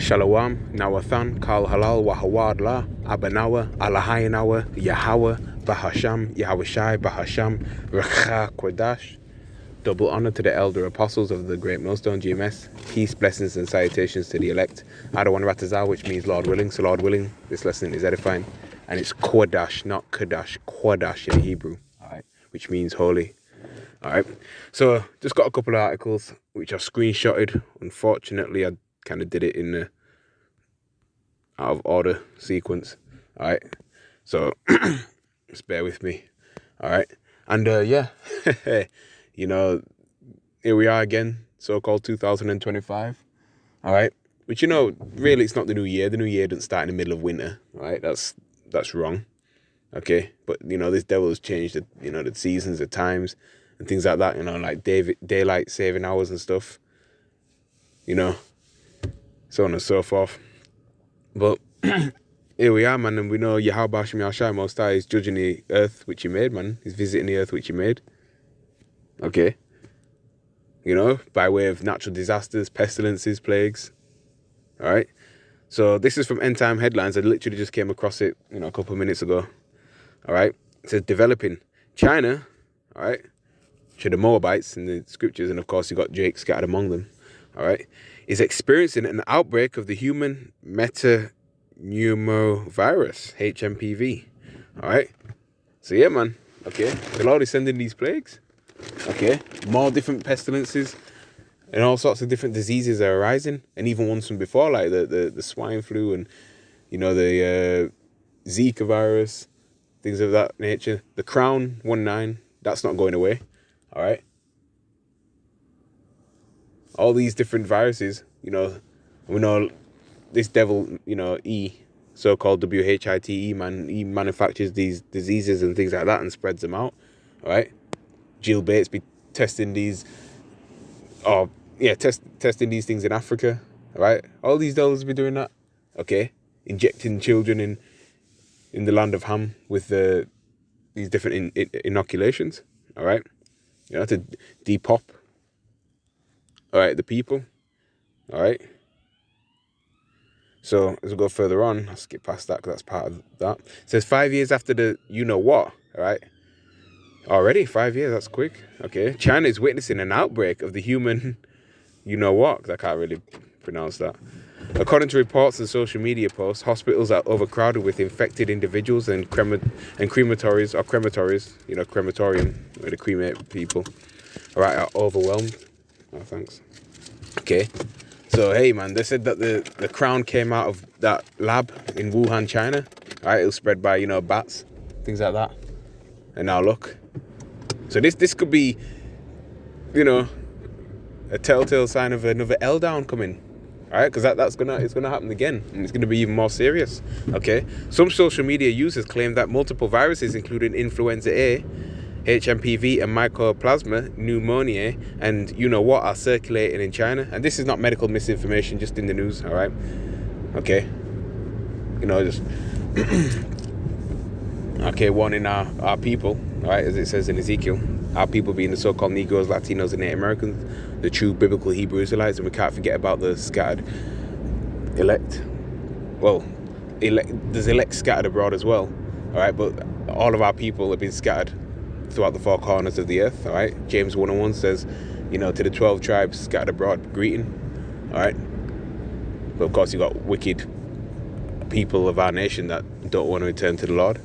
Shalom, Nawathan, Kal Halal, Wahawad La, Abanawa, Alahayanawa, Yahweh, Bahasham, Yahweh Bahasham, Rakha Kwadash. Double honor to the elder apostles of the Great Millstone GMS. Peace, blessings, and salutations to the elect. Adawan Ratazah, which means Lord willing. So Lord willing, this lesson is edifying. And it's Kwadash, not Kadash, Kwadash in Hebrew, all right, which means holy. All right, so just got a couple of articles which I've screenshotted. Unfortunately, I kind of did it in the out of order sequence. All right, so just bear with me. All right, and yeah, you know, here we are again, so-called 2025. All right, which, you know, really it's not the new year. The new year doesn't start in the middle of winter. All right, that's wrong. Okay, but you know, this devil has changed the, you know, the seasons, the times, and things like that. You know, like daylight saving hours and stuff. You know, so on and so forth. But here we are, man, and we know Yahweh Hashem Yahshai Most High is judging the earth which he made, man. He's visiting the earth which he made. Okay. You know, by way of natural disasters, pestilences, plagues. All right. So this is from End Time Headlines. I literally just came across it, you know, a couple of minutes ago. All right. It says developing China, all right, to the Moabites in the scriptures, and of course you got Jake scattered among them. All right, is experiencing an outbreak of the human metapneumovirus, HMPV. All right. So yeah, man. Okay. The Lord is sending these plagues. Okay. More different pestilences and all sorts of different diseases are arising, and even ones from before, like the swine flu and, you know, the Zika virus, things of that nature. The Crown 19, that's not going away. All right. All these different viruses, you know, we know this devil, you know, so-called WHITE, man, he manufactures these diseases and things like that and spreads them out. All right. Jill Bates be testing these, testing these things in Africa. All right. All these devils be doing that. Okay. Injecting children in the land of Ham with these different inoculations. All right. You know, to depop. All right, the people. All right. So as we go further on, I'll skip past that because that's part of that. It says 5 years after the you-know-what, all right? Already 5 years, that's quick. Okay. China is witnessing an outbreak of the human you-know-what, because I can't really pronounce that. According to reports and social media posts, hospitals are overcrowded with infected individuals and crematories, you know, crematorium, where they cremate people, all right, are overwhelmed. Oh, thanks. Okay. So, hey, man, they said that the crown came out of that lab in Wuhan, China. All right, it was spread by, you know, bats, things like that. And now look. So this could be, you know, a telltale sign of another L-down coming. All right, because it's gonna happen again, and it's gonna be even more serious. Okay. Some social media users claim that multiple viruses, including influenza A, HMPV, and mycoplasma pneumoniae, and you know what, are circulating in China. And this is not medical misinformation, just in the news. All right. Okay. You know, just okay, warning our people. All right, as it says in Ezekiel, our people being the so-called Negroes, Latinos, and Native Americans, the true biblical Hebrew Israelites, and we can't forget about the scattered elect. Well, there's elect scattered abroad as well. All right, but all of our people have been scattered throughout the four corners of the earth. All right, James 1:1 says, you know, to the 12 tribes scattered abroad, greeting. All right, but of course you got wicked people of our nation that don't want to return to the Lord.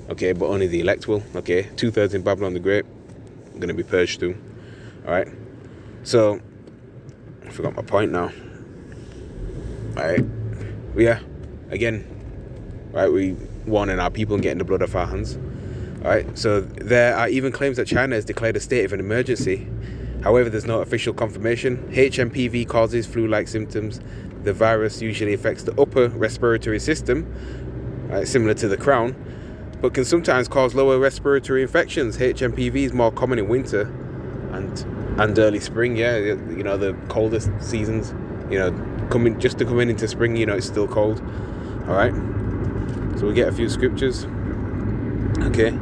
Okay, but only the elect will. Okay, 2/3 in Babylon the Great are going to be purged too. All right, so I forgot my point now. All right, yeah, again, right, we warning our people and getting the blood off our hands. All right, so there are even claims that China has declared a state of an emergency. However, there's no official confirmation. HMPV causes flu-like symptoms. The virus usually affects the upper respiratory system, right, similar to the crown, but can sometimes cause lower respiratory infections. HMPV is more common in winter and early spring. Yeah, you know, the coldest seasons. You know, coming into spring, you know, it's still cold. All right, so we get a few scriptures. Okay.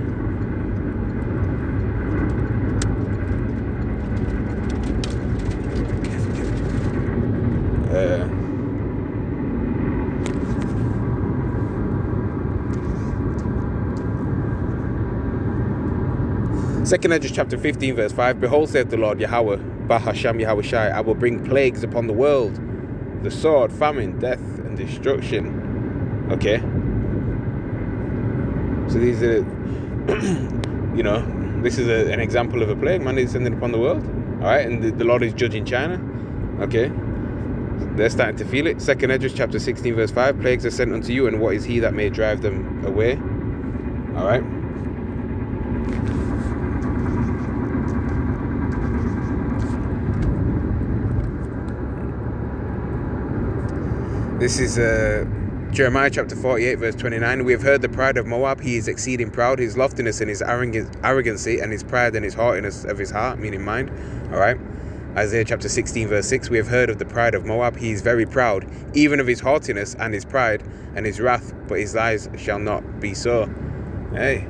Second Esdras chapter 15 verse 5. Behold, saith the Lord Yahweh, Bahasham Yahweh Shai, I will bring plagues upon the world, the sword, famine, death, and destruction. Okay. So these are, this is an example of a plague, man, is sending upon the world. All right, and the Lord is judging China. Okay. They're starting to feel it. Second Esdras chapter 16 verse 5. Plagues are sent unto you, and what is he that may drive them away? All right. This is Jeremiah chapter 48 verse 29. We have heard the pride of Moab. He is exceeding proud. His loftiness and his arrogancy, and his pride and his haughtiness of his heart, meaning mind. All right. Isaiah chapter 16 verse 6. We have heard of the pride of Moab. He is very proud, even of his haughtiness and his pride and his wrath, but his eyes shall not be so. Hey.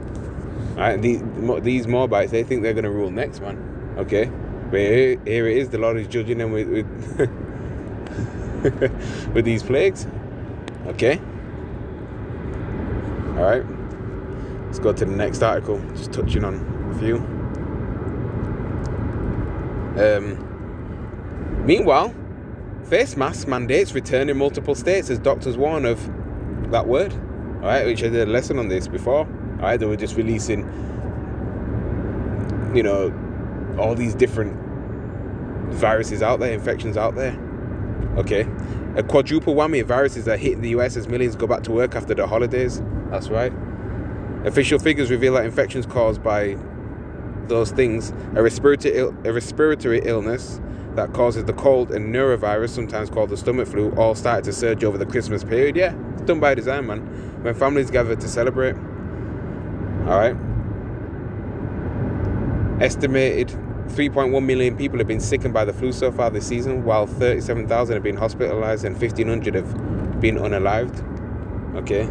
All right. These Moabites, they think they're going to rule next, man. Okay. But here it is. The Lord is judging them with with these plagues. Okay. All right. Let's go to the next article. Just touching on a few. Meanwhile, face mask mandates return in multiple states as doctors warn of that word. All right, which I did a lesson on this before. All right, they were just releasing, all these different viruses out there, infections out there. Okay, a quadruple whammy of viruses are hitting the US as millions go back to work after the holidays. That's right. Official figures reveal that infections caused by those things, a respiratory illness that causes the cold, and neurovirus, sometimes called the stomach flu, all started to surge over the Christmas period. Yeah, it's done by design, man. When families gather to celebrate. All right. Estimated 3.1 million people have been sickened by the flu so far this season, while 37,000 have been hospitalized and 1,500 have been unalived. Okay.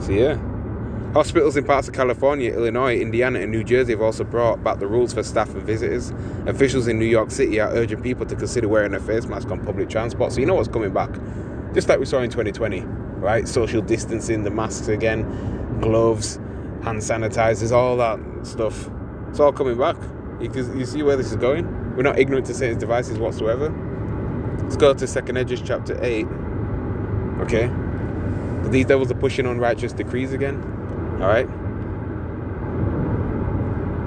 So yeah. Hospitals in parts of California, Illinois, Indiana, and New Jersey have also brought back the rules for staff and visitors. Officials in New York City are urging people to consider wearing a face mask on public transport. So you know what's coming back. Just like we saw in 2020, right? Social distancing, the masks again, gloves, hand sanitizers, all that stuff. It's all coming back. You see where this is going? We're not ignorant to Satan's devices whatsoever. Let's go to Second Esdras chapter 8. Okay? These devils are pushing unrighteous decrees again. Alright?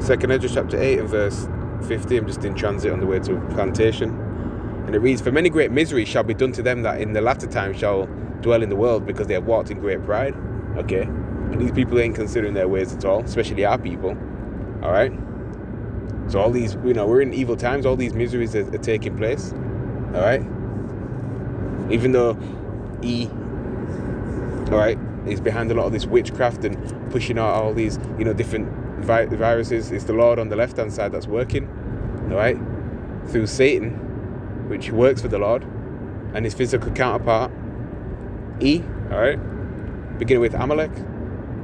Second Esdras chapter 8 and verse 50. I'm just in transit on the way to a plantation. And it reads, For many great miseries shall be done to them that in the latter time shall dwell in the world, because they have walked in great pride. Okay? And these people ain't considering their ways at all, especially our people. Alright? So all these, we're in evil times. All these miseries are taking place. All right. Even though is behind a lot of this witchcraft and pushing out all these, different viruses, it's the Lord on the left-hand side that's working. All right. Through Satan, which works for the Lord, and his physical counterpart, E. All right. Beginning with Amalek,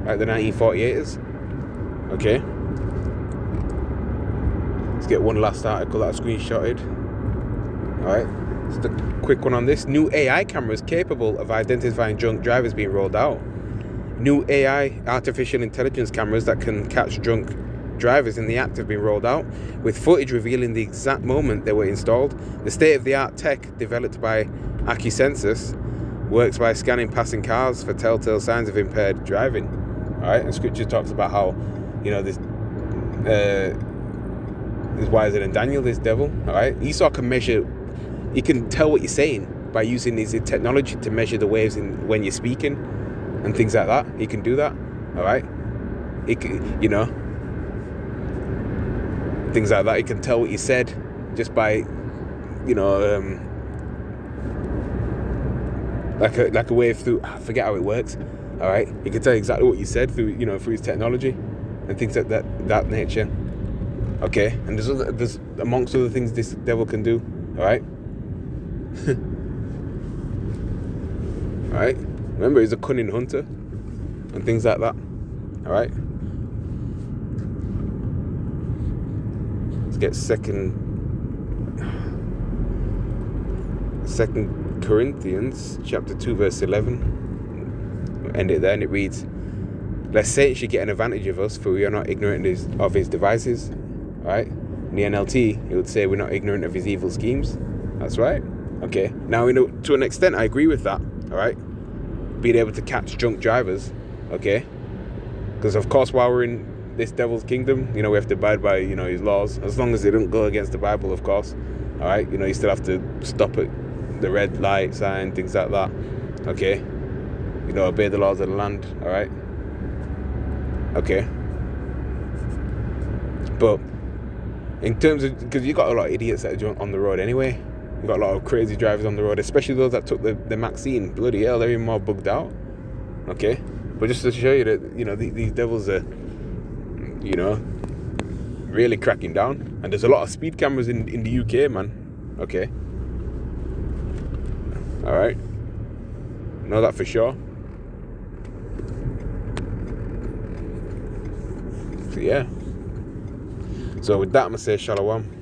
like the 1948ers. Okay. Let's get one last article that I screenshotted. Alright, just a quick one on this. New AI cameras capable of identifying drunk drivers being rolled out. New AI, artificial intelligence cameras that can catch drunk drivers in the act have been rolled out, with footage revealing the exact moment they were installed. The state-of-the-art tech, developed by Acusensus, works by scanning passing cars for telltale signs of impaired driving. Alright, and scripture talks about how, this is wiser than Daniel, this devil. All right, Esau can measure. He can tell what you're saying by using his technology to measure the waves when you're speaking and things like that. He can do that. All right, he can, things like that. He can tell what you said just by, like a wave through. I forget how it works. All right, he can tell exactly what you said through through his technology and things like that nature. Okay, and there's amongst other things this devil can do. All right. All right. Remember, he's a cunning hunter and things like that. All right. Let's get Second Corinthians chapter 2 verse 11. We'll end it there, and it reads, Lest Satan should get an advantage of us, for we are not ignorant of his devices. Right? In the NLT, it would say we're not ignorant of his evil schemes. That's right. Okay. Now, to an extent, I agree with that. All right? Being able to catch drunk drivers. Okay? Because, of course, while we're in this devil's kingdom, we have to abide by, his laws. As long as they don't go against the Bible, of course. All right? You still have to stop at the red light sign, things like that. Okay? Obey the laws of the land. All right? Okay. But in terms of, because you got a lot of idiots that are on the road anyway. You got a lot of crazy drivers on the road, especially those that took the Maxine. Bloody hell, they're even more bugged out. Okay. But just to show you that, these devils are, really cracking down. And there's a lot of speed cameras in the UK, man. Okay. Alright. Know that for sure. So, yeah. So with that, I'm going to say shalom.